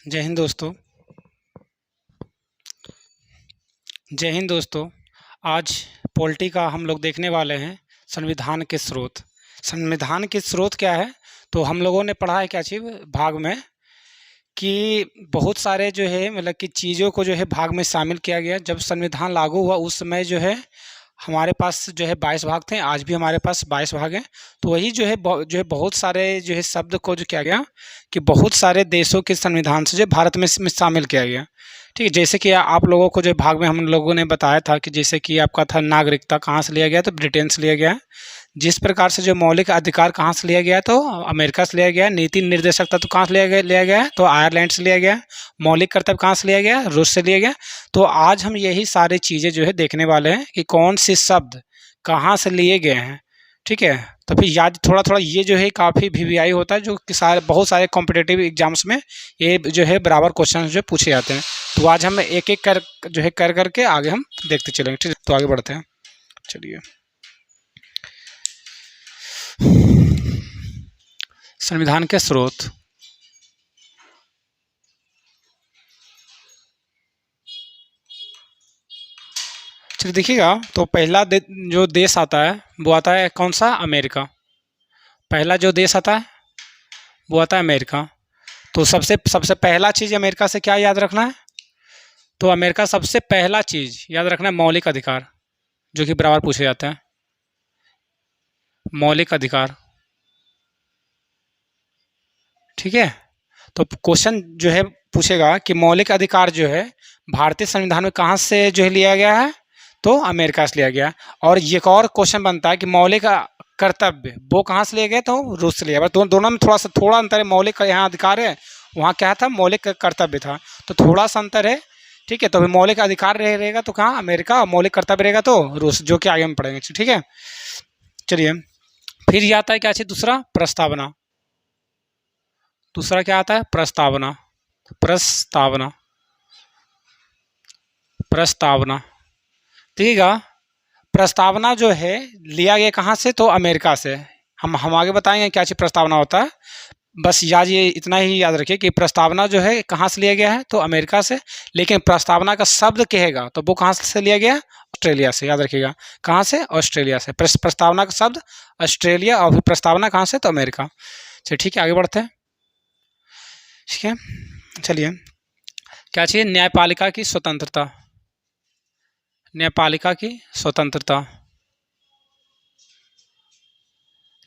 जय हिंद दोस्तों। जय हिंद दोस्तों। आज पॉलिटी का हम लोग देखने वाले हैं संविधान के स्रोत। संविधान के स्रोत क्या है? तो हम लोगों ने पढ़ा है क्या चीज़ भाग में कि बहुत सारे जो है मतलब कि चीज़ों को जो है भाग में शामिल किया गया। जब संविधान लागू हुआ उस समय जो है हमारे पास जो है 22 भाग थे, आज भी हमारे पास 22 भाग हैं। तो वही जो है बहुत सारे जो है शब्द को जो किया गया कि बहुत सारे देशों के संविधान से जो भारत में शामिल किया गया। ठीक है, जैसे कि आप लोगों को जो भाग में हम लोगों ने बताया था कि जैसे कि आपका था नागरिकता कहाँ से लिया गया, तो ब्रिटेन से लिया गया है। जिस प्रकार से जो मौलिक अधिकार कहाँ से लिया गया, तो अमेरिका से लिया गया। नीति निर्देशक तत्व कहाँ से लिया गया है, तो आयरलैंड से लिया गया है। मौलिक कर्तव्य कहाँ से लिया गया, रूस से लिया गया। तो आज हम यही सारी चीज़ें जो है देखने वाले हैं कि कौन से शब्द कहाँ से लिए गए हैं। ठीक है, तो फिर याद थोड़ा थोड़ा ये जो है काफ़ी वीवीआई होता है, जो कि सारे बहुत सारे कॉम्पिटेटिव एग्जाम्स में ये जो है बराबर क्वेश्चन जो पूछे जाते हैं। तो आज हम एक एक कर जो है कर करके आगे हम देखते चलेंगे। ठीक है, तो आगे बढ़ते हैं। चलिए, संविधान के स्रोत। चलिए देखिएगा, तो पहला जो देश आता है वो आता है कौन सा, अमेरिका। पहला जो देश आता है वो आता है अमेरिका। तो सबसे सबसे पहला चीज़ अमेरिका से क्या याद रखना है, तो अमेरिका सबसे पहला चीज़ याद रखना है मौलिक अधिकार, जो कि बराबर पूछे जाते हैं। मौलिक अधिकार, ठीक है। तो क्वेश्चन जो है पूछेगा कि मौलिक अधिकार जो है भारतीय संविधान में कहाँ से जो है लिया गया है, तो अमेरिका से लिया गया। और एक और क्वेश्चन बनता है कि मौलिक कर्तव्य वो कहाँ से लिए गए, तो रूस से लिया गया। दोनों में थोड़ा अंतर है। मौलिक यहाँ अधिकार है, वहाँ क्या था, मौलिक कर्तव्य था। तो थोड़ा सा अंतर है। ठीक है, तो मौलिक अधिकार रहेगा तो कहाँ, अमेरिका। और मौलिक कर्तव्य रहेगा तो रूस, जो कि आगे में पढ़ेंगे। ठीक है, चलिए फिर ये आता है क्या चीज़, दूसरा प्रस्तावना। दूसरा क्या आता है, प्रस्तावना। प्रस्तावना, प्रस्तावना, देखिएगा। प्रस्तावना जो है लिया गया कहाँ से, तो अमेरिका से। हम आगे बताएंगे क्या चीज़ प्रस्तावना होता है। बस याद ये इतना ही याद रखिए कि प्रस्तावना जो है कहाँ से लिया गया है, तो अमेरिका से। लेकिन प्रस्तावना का शब्द कहेगा तो वो कहाँ से लिया गया, ऑस्ट्रेलिया से। याद रखिएगा, कहाँ से, ऑस्ट्रेलिया से। प्रस्तावना का शब्द ऑस्ट्रेलिया, और फिर प्रस्तावना कहाँ से, तो अमेरिका। चलिए ठीक है, आगे बढ़ते हैं। ठीक है, चलिए क्या चाहिए, न्यायपालिका की स्वतंत्रता। न्यायपालिका की स्वतंत्रता।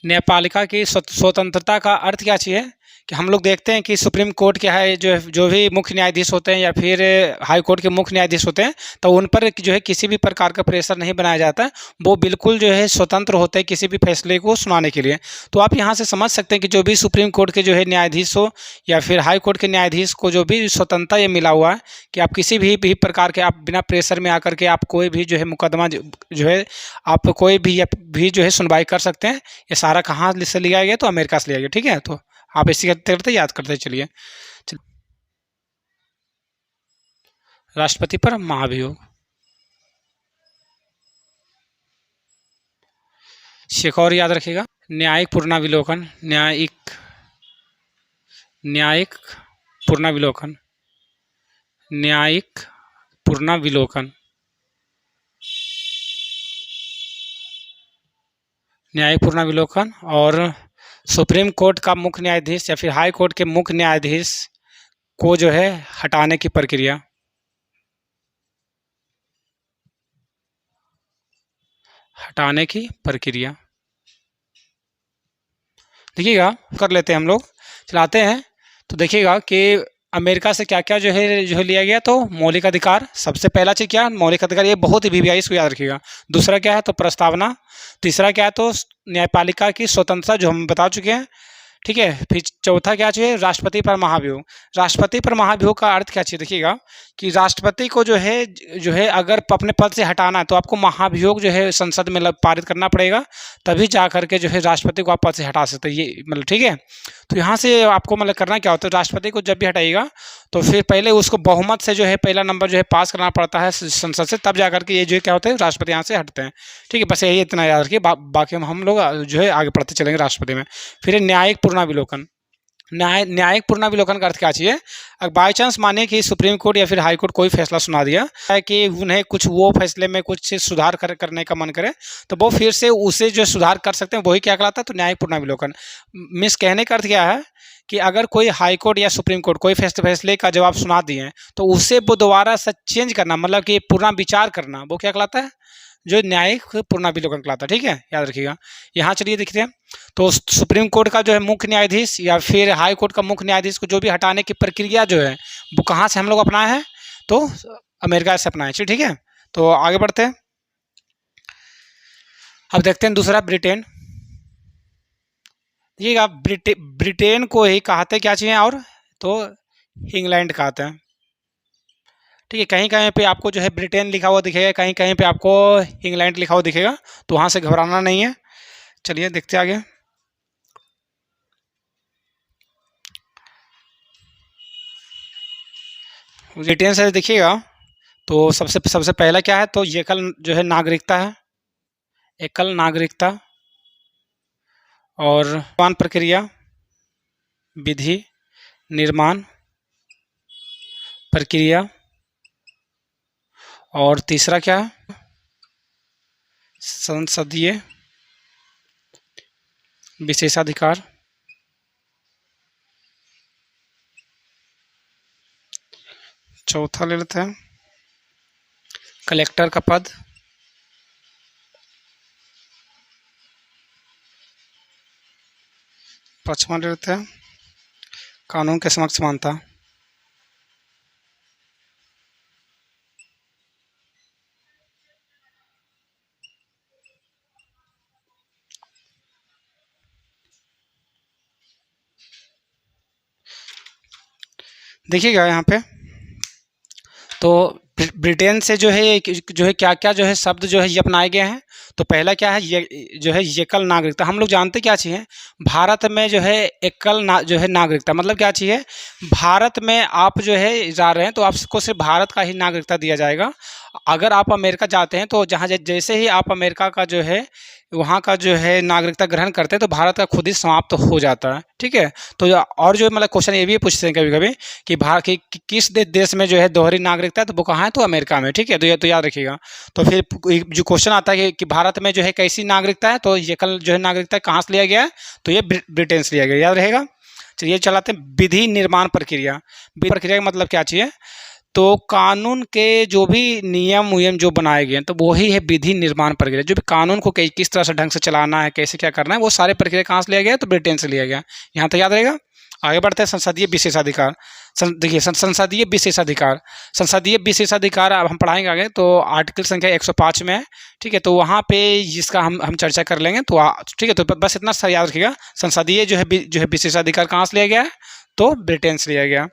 न्यायपालिका की स्वतंत्रता का अर्थ क्या चाहिए कि हम लोग देखते हैं कि सुप्रीम कोर्ट क्या है, जो जो भी मुख्य न्यायाधीश होते हैं या फिर हाई कोर्ट के मुख्य न्यायाधीश होते हैं, तो उन पर जो है किसी भी प्रकार का प्रेशर नहीं बनाया जाता है। वो बिल्कुल जो है स्वतंत्र होते हैं किसी भी फैसले को सुनाने के लिए। तो आप यहाँ से समझ सकते हैं कि जो भी सुप्रीम कोर्ट के जो है न्यायाधीश हो या फिर हाई कोर्ट के न्यायाधीश को जो भी स्वतंत्रता ये मिला हुआ है कि आप किसी भी प्रकार के आप बिना प्रेशर में आकर के आप कोई भी जो है मुकदमा जो है आप कोई भी जो है सुनवाई कर सकते हैं। ये सारा कहाँ से लिया गया, तो अमेरिका से लिया गया। ठीक है, तो आप इसी करते करते याद करते चलिए। राष्ट्रपति पर महाभियोग। एक और याद रखिएगा, न्यायिक पुनराविलोकन। न्यायिक पुनराविलोकन। न्यायिक पुनराविलोकन। न्यायिक पुनराविलोकन। और सुप्रीम कोर्ट का मुख्य न्यायाधीश या फिर हाई कोर्ट के मुख्य न्यायाधीश को जो है हटाने की प्रक्रिया। हटाने की प्रक्रिया, देखिएगा कर लेते हैं हम लोग, चलाते हैं। तो देखिएगा कि अमेरिका से क्या क्या जो है लिया गया, तो मौलिक अधिकार। सबसे पहला चीज़ क्या, मौलिक अधिकार, ये बहुत ही वीवीआई, इसको याद रखिएगा। दूसरा क्या है, तो प्रस्तावना। तीसरा क्या है, तो न्यायपालिका की स्वतंत्रता, जो हम बता चुके हैं। ठीक है, फिर चौथा क्या चाहिए, राष्ट्रपति पर महाभियोग। राष्ट्रपति पर महाभियोग का अर्थ क्या चाहिए, देखिएगा कि राष्ट्रपति को जो है अगर अपने पद से हटाना है तो आपको महाभियोग जो है संसद में पारित करना पड़ेगा, तभी जा करके जो है राष्ट्रपति को आप पद से हटा सकते हैं। ये मतलब ठीक है। तो यहाँ से आपको मतलब करना क्या होता है, राष्ट्रपति को जब भी हटाइएगा तो फिर पहले उसको बहुमत से जो है पहला नंबर जो है पास करना पड़ता है संसद से, तब जा करके ये जो क्या होता है, राष्ट्रपति यहाँ से हटते हैं। ठीक है, बस यही इतना याद रखिए। बाकी हम लोग जो है आगे पढ़ते चलेंगे राष्ट्रपति में। फिर न्यायिक पुनराविलोकन। न्यायिक पुनर्विलोकन का अर्थ क्या चाहिए? अगर बाई चांस माने कि सुप्रीम कोर्ट या फिर हाई कोर्ट कोई फैसला सुना दिया है कि उन्हें कुछ वो फैसले में कुछ सुधार करने का मन करे, तो वो फिर से उसे जो सुधार कर सकते हैं वही क्या कहलाता है? तो न्यायिक पुनर्विलोकन। मीन्स कहने का अर्थ क्या है कि अगर कोई हाई कोर्ट या सुप्रीम कोर्ट कोई फैसले का जवाब सुना दिए तो उसे वो दोबारा से चेंज करना, मतलब कि पुनः विचार करना, वो क्या कहलाता है? जो न्यायिक पुनर्विलोकन कहलाता है। ठीक है, याद रखिएगा। यहाँ चलिए देखते हैं, तो सुप्रीम कोर्ट का जो है मुख्य न्यायाधीश या फिर हाई कोर्ट का मुख्य न्यायाधीश को जो भी हटाने की प्रक्रिया जो है वो कहाँ से हम लोग अपनाए हैं? तो अमेरिका से अपनाए। ठीक है, तो आगे बढ़ते हैं। अब देखते हैं दूसरा, ब्रिटेन। देखिएगा, ब्रिटेन को ही कहते क्या चाहिए? और तो इंग्लैंड कहते हैं। ठीक है, कहीं कहीं पे आपको जो है ब्रिटेन लिखा हुआ दिखेगा, कहीं कहीं पे आपको इंग्लैंड लिखा हुआ दिखेगा, तो वहाँ से घबराना नहीं है। चलिए देखते आगे। ब्रिटेन से देखिएगा, तो सबसे सबसे पहला क्या है? तो एकल जो है नागरिकता है, एकल नागरिकता। और निर्माण प्रक्रिया, विधि निर्माण प्रक्रिया। और तीसरा क्या है? संसदीय विशेषाधिकार। चौथा ले लेते हैं, कलेक्टर का पद। पांचवा ले लेते हैं, कानून के समक्ष समानता। देखिएगा यहाँ पे, तो ब्रिटेन से जो है क्या क्या जो है शब्द जो है ये अपनाए गए हैं। तो पहला क्या है? ये जो है एकल नागरिकता। हम लोग जानते क्या चाहिए? भारत में जो है जो है नागरिकता मतलब क्या चाहिए? भारत में आप जो है जा रहे हैं तो आपको सिर्फ भारत का ही नागरिकता दिया जाएगा। अगर आप अमेरिका जाते हैं तो जहाँ जैसे ही आप अमेरिका का जो है वहाँ का जो है नागरिकता ग्रहण करते हैं तो भारत का खुद ही समाप्त हो जाता है। ठीक है, तो और जो मतलब क्वेश्चन ये भी पूछते हैं कभी कभी कि भारत की किस देश में जो है दोहरी नागरिकता है, तो वो कहाँ है? तो अमेरिका में। ठीक है, तो ये तो याद रखिएगा। तो फिर जो क्वेश्चन आता है कि भारत में जो है कैसी नागरिकता है, तो ये कल जो है नागरिकता कहाँ से लिया गया है? तो ये ब्रिटेन से लिया गया, याद रहेगा। चलिए चलाते हैं, विधि निर्माण प्रक्रिया। प्रक्रिया का मतलब क्या चाहिए? तो कानून के जो भी नियम उयम जो बनाए गए हैं तो वही है विधि निर्माण प्रक्रिया। जो भी कानून को किस तरह से ढंग से चलाना है, कैसे क्या करना है, वो सारे प्रक्रिया कहाँ से लिया गया? तो ब्रिटेन से लिया गया। यहाँ तक याद रहेगा। आगे बढ़ते हैं, संसदीय विशेषाधिकार। देखिए, संसदीय विशेषाधिकार, संसदीय विशेषाधिकार अब हम पढ़ाएंगे आगे, तो आर्टिकल संख्या 105 में है। ठीक है, तो वहाँ पे जिसका हम चर्चा कर लेंगे। तो ठीक है, तो बस इतना सा याद रखिएगा, संसदीय जो है विशेषाधिकार कहाँ से लिया गया है? तो ब्रिटेन से लिया गया।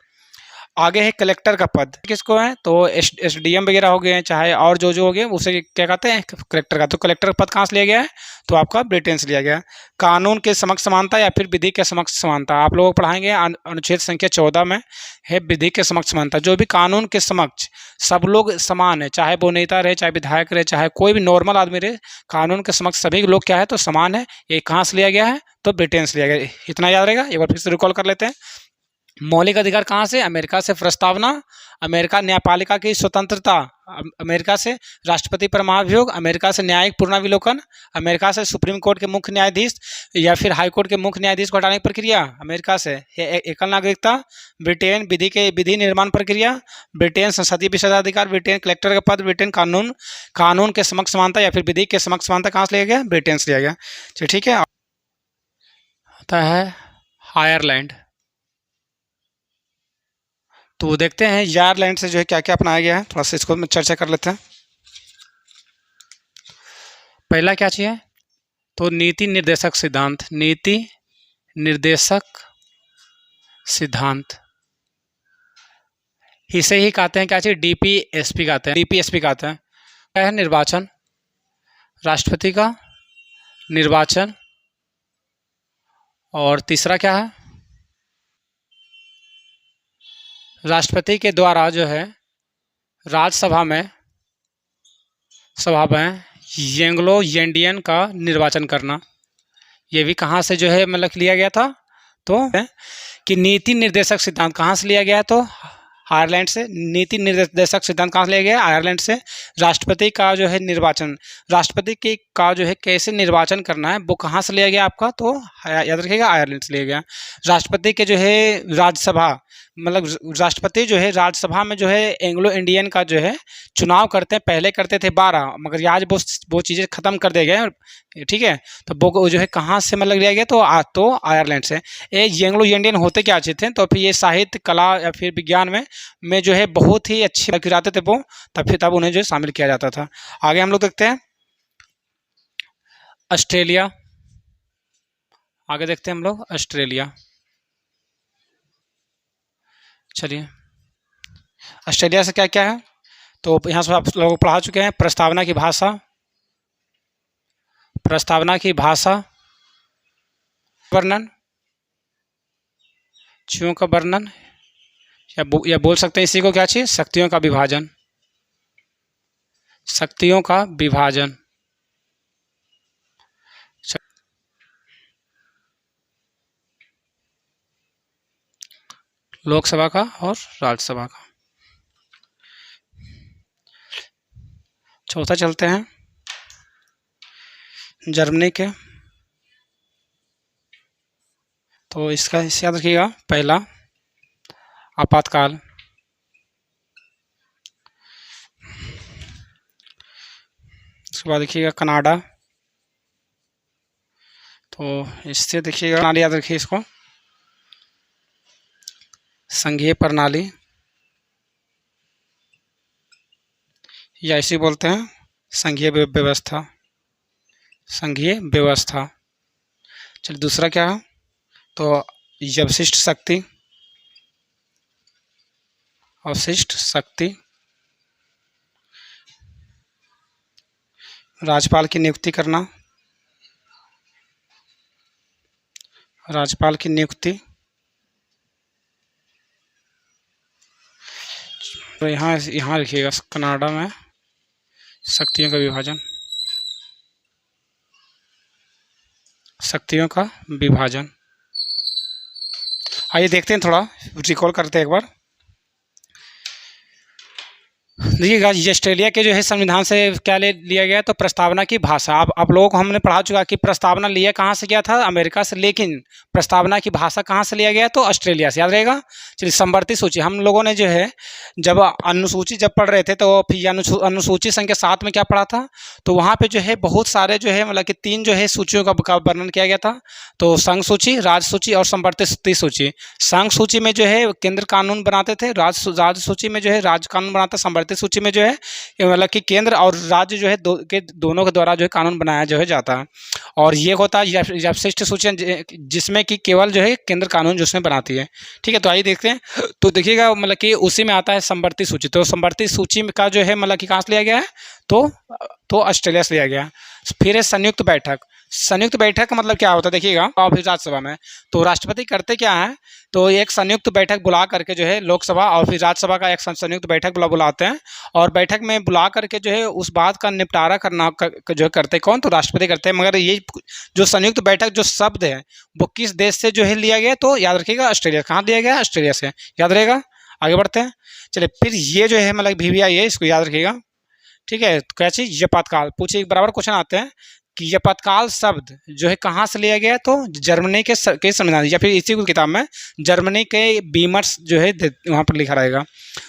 आगे है कलेक्टर का पद, किसको है? तो एसडीएम वगैरह हो गए, चाहे और जो हो गए, उसे क्या कहते हैं? कलेक्टर का। तो कलेक्टर का पद कहाँ से लिया गया है? तो आपका ब्रिटेन से लिया गया। कानून के समक्ष समानता या फिर विधि के समक्ष समानता, आप लोग पढ़ाएंगे अनुच्छेद संख्या 14 में है विधि के समक्ष समानता। जो भी कानून के समक्ष सब लोग समान है, चाहे वो नेता रहे, चाहे विधायक रहे, चाहे कोई भी नॉर्मल आदमी रहे, कानून के समक्ष सभी लोग क्या है? तो समान है। ये कहाँ से लिया गया है? तो ब्रिटेन से लिया गया। इतना याद रहेगा। एक बार फिर से रिकॉल कर लेते हैं। मौलिक अधिकार कहाँ से? अमेरिका से प्रस्तावना, अमेरिका न्यायपालिका की स्वतंत्रता, अमेरिका से राष्ट्रपति पर महाभियोग, अमेरिका से न्यायिक पुनर्विलोकन, अमेरिका से सुप्रीम कोर्ट के मुख्य न्यायाधीश या फिर हाई कोर्ट के मुख्य न्यायाधीश को हटाने की प्रक्रिया, अमेरिका से एकल नागरिकता, ब्रिटेन विधि निर्माण प्रक्रिया, ब्रिटेन संसदीय विशेषाधिकार, ब्रिटेन कलेक्टर का पद, ब्रिटेन कानून के समक्ष समानता या फिर विधि के समक्ष समानता कहाँ से लिया गया? ब्रिटेन से लिया गया। चलिए ठीक है। आता है आयरलैंड। तो देखते हैं आयरलैंड से जो है क्या क्या अपनाया गया है, थोड़ा सा इसको चर्चा कर लेते हैं। पहला क्या चाहिए? तो नीति निर्देशक सिद्धांत, नीति निर्देशक सिद्धांत, इसे ही कहते हैं क्या चाहिए? डीपीएसपी कहते हैं, डीपीएसपी कहते हैं। क्या है? निर्वाचन, राष्ट्रपति का निर्वाचन। और तीसरा क्या है? राष्ट्रपति के द्वारा जो है राज्यसभा में एंग्लो इंडियन का निर्वाचन करना। ये भी कहाँ से जो है मतलब लिया गया था? तो कि नीति निर्देशक सिद्धांत कहाँ से लिया गया है? तो आयरलैंड से। नीति निर्देशक सिद्धांत कहाँ से लिया गया है? आयरलैंड से। राष्ट्रपति का जो है निर्वाचन, राष्ट्रपति की का जो है कैसे निर्वाचन करना है वो कहाँ से लिया गया आपका? तो याद रखिएगा आयरलैंड से लिया गया। राष्ट्रपति के जो है राज्यसभा, मतलब राष्ट्रपति जो है राज्यसभा में जो है एंग्लो इंडियन का जो है चुनाव करते हैं, पहले करते थे 12, मगर आज वो चीज़ें ख़त्म कर दिए गए, ठीक है। तो वो जो है कहाँ से मतलब लिया गया? तो आयरलैंड से। ये एंग्लो इंडियन होते क्या अच्छे थे? तो फिर ये साहित्य, कला या फिर विज्ञान में जो है बहुत ही अच्छे गिराते थे वो, तब उन्हें जो है शामिल किया जाता था। आगे हम लोग देखते हैं ऑस्ट्रेलिया। आगे देखते हैं हम लोग ऑस्ट्रेलिया। चलिए ऑस्ट्रेलिया से क्या क्या है? तो यहाँ से आप लोग पढ़ा चुके हैं प्रस्तावना की भाषा, प्रस्तावना की भाषा, वर्णन, चीज़ों का वर्णन, या बोल सकते हैं इसी को क्या चीज़? शक्तियों का विभाजन, शक्तियों का विभाजन। लोकसभा का और राज्यसभा का। चौथा चलते हैं जर्मनी के। तो इसका याद रखिएगा, पहला आपातकाल, उसके बाद देखिएगा कनाडा। तो इससे देखिएगा प्रणाली याद रखिए इसको, संघीय प्रणाली, या इसी बोलते हैं संघीय व्यवस्था, संघीय व्यवस्था। चलिए दूसरा क्या है? तो अवशिष्ट शक्ति, अवशिष्ट शक्ति, राज्यपाल की नियुक्ति करना, राज्यपाल की नियुक्ति। तो यहाँ लिखिएगा कनाडा में शक्तियों का विभाजन, शक्तियों का विभाजन। आइए देखते हैं, थोड़ा रिकॉल करते हैं एक बार। देखिएगा ये ऑस्ट्रेलिया के जो है संविधान से क्या लिया गया? तो प्रस्तावना की भाषा। आप लोगों को हमने पढ़ा चुका कि प्रस्तावना लिया कहाँ से गया था? अमेरिका से, लेकिन प्रस्तावना की भाषा कहाँ से लिया गया? तो ऑस्ट्रेलिया से, याद रहेगा। चलिए समवर्ती सूची, हम लोगों ने जो है जब अनुसूची जब पढ़ रहे थे तो फिर अनुसूची संख्या 7 में क्या पढ़ा था? तो वहाँ पर जो है बहुत सारे जो है मतलब कि 3 जो है सूचियों का वर्णन किया गया था। तो संघ सूची, राज्य सूची और समवर्ती सूची। संघ सूची में जो है केंद्र कानून बनाते थे, राज्य सूची में जो है राज्य कानून बनाता, समवर्ती सूची में जो है मतलब कि केंद्र और राज्य जो है दोनों के द्वारा जो है कानून बनाया जो है जाता है। और ये होता है अवशिष्ट सूची, जिसमें कि केवल जो है केंद्र कानून जो उसमें बनाती है, ठीक है। तो आइए देखते हैं। तो देखिएगा मतलब कि उसी में आता है समवर्ती सूची। तो समवर्ती सूची का जो है मतलब कि कहाँ से लिया गया है? तो ऑस्ट्रेलिया से लिया गया। फिर है संयुक्त बैठक। संयुक्त बैठक का मतलब क्या होता है? देखिएगा और फिर राज्यसभा में तो राष्ट्रपति करते क्या है? तो एक संयुक्त बैठक बुला करके जो है लोकसभा और फिर राज्यसभा का एक संयुक्त बैठक बुलाते हैं, और बैठक में बुला करके जो है उस बात का निपटारा करना जो है करते कौन? तो राष्ट्रपति करते हैं। मगर ये जो संयुक्त बैठक जो शब्द है वो किस देश से जो है लिया गया? तो याद रखिएगा ऑस्ट्रेलिया। कहाँ लिया गया? ऑस्ट्रेलिया से, याद रहेगा। आगे बढ़ते हैं। चलिए फिर ये जो है मतलब VVI है, इसको याद रखिएगा, ठीक है। तो क्या चीज़? यपातकाल। पूछिए बराबर क्वेश्चन आते हैं कि यपातकाल शब्द जो है कहाँ से लिया गया? तो जर्मनी के संविधान, या फिर इसी को किताब में जर्मनी के बीमर्स जो है वहाँ पर लिखा रहेगा।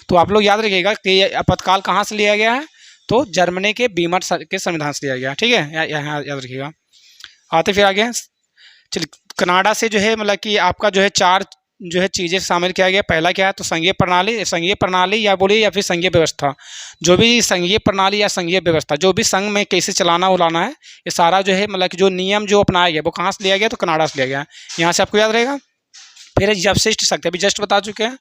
तो आप लोग याद रखिएगा कि यपातकाल कहाँ से लिया गया है? तो जर्मनी के बीमर्स के संविधान से लिया गया, ठीक है। यहाँ याद रखिएगा। आते फिर आगे। चलिए कनाडा से जो है मतलब कि आपका जो है 4 जो है चीज़ें शामिल किया गया। पहला क्या है? तो संघीय प्रणाली या बोलिए या फिर संघीय व्यवस्था। जो भी संघीय प्रणाली या संघीय व्यवस्था, जो भी संघ में कैसे चलाना उलाना है, ये सारा जो है मतलब कि जो नियम जो अपनाया गया वो कहाँ से लिया गया? तो कनाडा से लिया गया। यहाँ से आपको याद रहेगा। फिर अवशिष्ट शक्ति, अभी जस्ट बता चुके हैं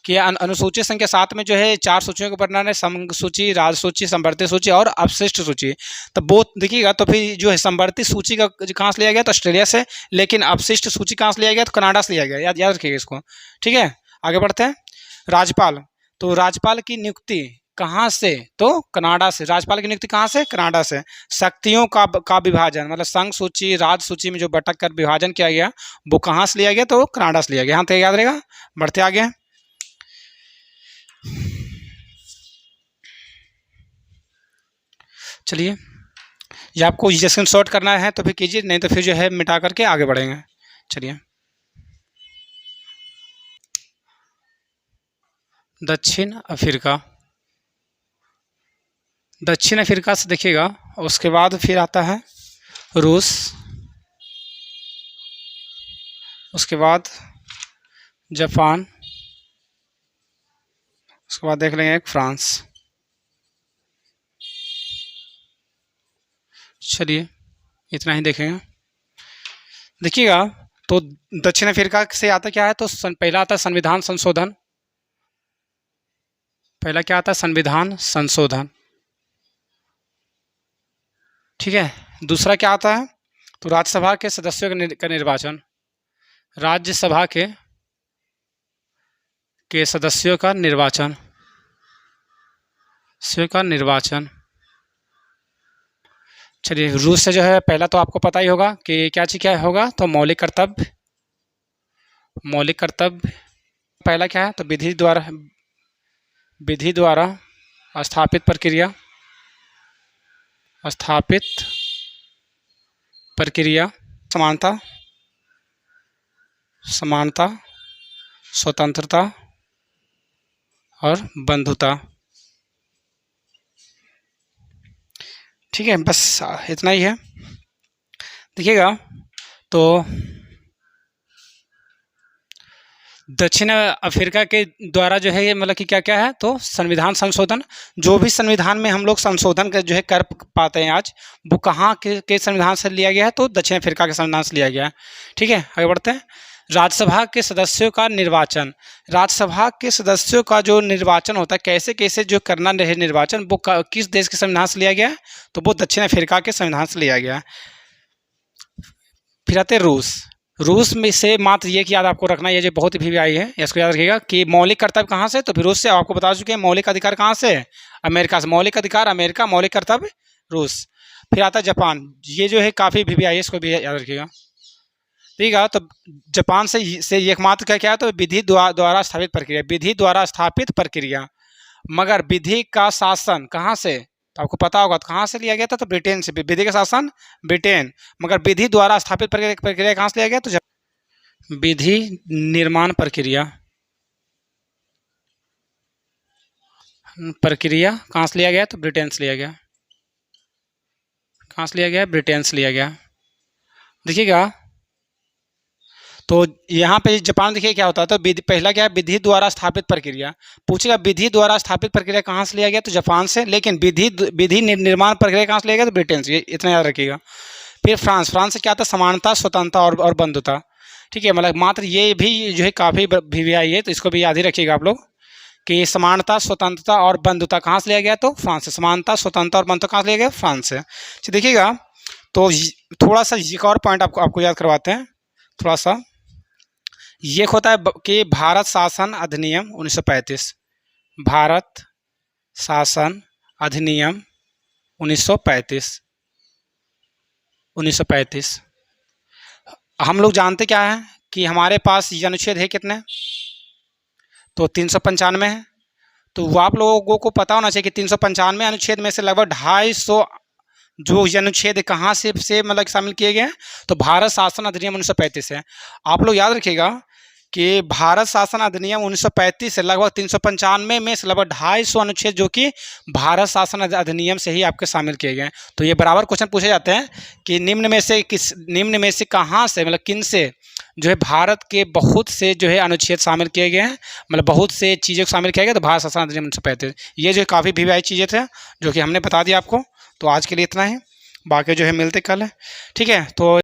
कि अनुसूची संख्या 7 में जो है 4 सूचियों का वर्णन है, संघ सूची, राज्य सूची, समवर्ती सूची और अवशिष्ट सूची। तो वो देखिएगा। तो फिर जो है समवर्ती सूची का कहाँ से लिया गया? तो ऑस्ट्रेलिया से, लेकिन अवशिष्ट सूची कहाँ से लिया गया? तो कनाडा से लिया गया। याद रखिएगा इसको, ठीक है। आगे बढ़ते हैं। राज्यपाल। तो राज्यपाल की नियुक्ति कहाँ से? तो कनाडा से। राज्यपाल की नियुक्ति कहाँ से? कनाडा से। शक्तियों का विभाजन मतलब संघ सूची राज सूची में जो बटक कर विभाजन किया गया वो कहाँ से लिया गया? तो कनाडा से लिया गया। यहाँ तक याद रहेगा। बढ़ते आगे। चलिए, ये आपको जैसे शॉर्ट करना है तो फिर कीजिए, नहीं तो फिर जो है मिटा करके आगे बढ़ेंगे। चलिए, दक्षिण अफ्रीका। दक्षिण अफ्रीका से देखिएगा, उसके बाद फिर आता है रूस, उसके बाद जापान, उसके बाद देख लेंगे एक फ्रांस। चलिए, इतना ही देखेंगे। देखिएगा, तो दक्षिण अफ्रीका से आता क्या है? तो पहला आता है संविधान संशोधन। पहला क्या आता है? संविधान संशोधन। ठीक है। दूसरा क्या आता है? तो राज्यसभा के सदस्यों का निर्वाचन। राज्यसभा के सदस्यों का निर्वाचन। चलिए, रूस से जो है पहला तो आपको पता ही होगा कि क्या चीज़ क्या होगा? तो मौलिक कर्तव्य। पहला क्या है? तो विधि द्वारा स्थापित प्रक्रिया। समानता, स्वतंत्रता और बंधुता। ठीक है, बस इतना ही है। देखिएगा, तो दक्षिण अफ्रीका के द्वारा जो है ये मतलब कि क्या क्या है? तो संविधान संशोधन। जो भी संविधान में हम लोग संशोधन का जो है कर पाते हैं आज, वो कहाँ के संविधान से लिया गया है? तो दक्षिण अफ्रीका के संविधान से लिया गया है। ठीक है, आगे बढ़ते हैं। राज्यसभा के सदस्यों का निर्वाचन। राज्यसभा के सदस्यों का जो निर्वाचन होता है, कैसे कैसे जो करना रहे निर्वाचन, वो किस देश के संविधान से लिया गया है? तो वो दक्षिण अफ्रीका के संविधान से लिया गया है। फिर आते हैं रूस में से मात्र ये कि याद आपको रखना, ये जो बहुत ही वीवीआई है, इसको याद रखिएगा कि मौलिक कर्तव्य कहाँ से? तो फिर रूस से। आपको बता चुके हैं मौलिक अधिकार कहाँ से? अमेरिका से। मौलिक अधिकार अमेरिका, मौलिक कर्तव्य रूस। फिर आता है जापान। ये जो है काफ़ी वीवीआई है, इसको भी याद रखिएगा। ठीक है, तो जापान से एकमात्र क्या है? तो विधि द्वारा स्थापित प्रक्रिया। विधि द्वारा स्थापित प्रक्रिया, मगर विधि का शासन कहाँ से? तो आपको पता होगा तो कहाँ से लिया गया था? तो ब्रिटेन से। विधि का शासन ब्रिटेन, मगर विधि द्वारा स्थापित प्रक्रिया कहाँ से लिया गया? तो विधि निर्माण प्रक्रिया कहाँ से लिया गया? तो ब्रिटेन से लिया गया। कहाँ से लिया गया? ब्रिटेन से लिया गया। देखिएगा, तो यहाँ पे जापान देखिए क्या होता है? तो पहला क्या है? विधि द्वारा स्थापित प्रक्रिया। पूछेगा विधि द्वारा स्थापित प्रक्रिया कहाँ से लिया गया? तो जापान से। लेकिन विधि निर्माण प्रक्रिया कहाँ से लिया गया? तो ब्रिटेन से। इतना याद रखिएगा। फिर फ्रांस से क्या था? समानता, स्वतंत्रता और बंधुता। ठीक है, मतलब मात्र ये भी जो है काफ़ी वीवीआई है, तो इसको भी याद ही रखिएगा आप लोग कि समानता, स्वतंत्रता और बंधुता कहाँ से लिया गया? तो फ्रांस से। समानता, स्वतंत्रता और बंधुता कहाँ से लिया गया? फ्रांस से। देखिएगा, तो थोड़ा सा एक और पॉइंट आपको याद करवाते हैं थोड़ा सा। ये होता है कि भारत शासन अधिनियम 1935। भारत शासन अधिनियम 1935। हम लोग जानते क्या है कि हमारे पास ये अनुच्छेद है कितने? तो 395 है। तो वो आप लोगों को पता होना चाहिए कि 395 अनुच्छेद में से लगभग 250 जो अनुच्छेद कहाँ से मतलब शामिल किए गए हैं? तो भारत शासन अधिनियम 1935 है। आप लोग याद रखिएगा कि भारत शासन अधिनियम 1935 से लगभग 395 में से लगभग 250 अनुच्छेद जो कि भारत शासन अधिनियम से ही आपके शामिल किए गए हैं। तो ये बराबर क्वेश्चन पूछे जाते हैं कि निम्न में से कहाँ से मतलब किन से जो है भारत के बहुत से जो है अनुच्छेद शामिल किए गए हैं, मतलब बहुत से चीज़ें शामिल किया गया। तो भारत शासन अधिनियम 1935। ये जो काफ़ी वीवीआई चीज़ें थे जो कि हमने बता दिया आपको। तो आज के लिए इतना ही, बाकी जो है मिलते कल है। ठीक है, तो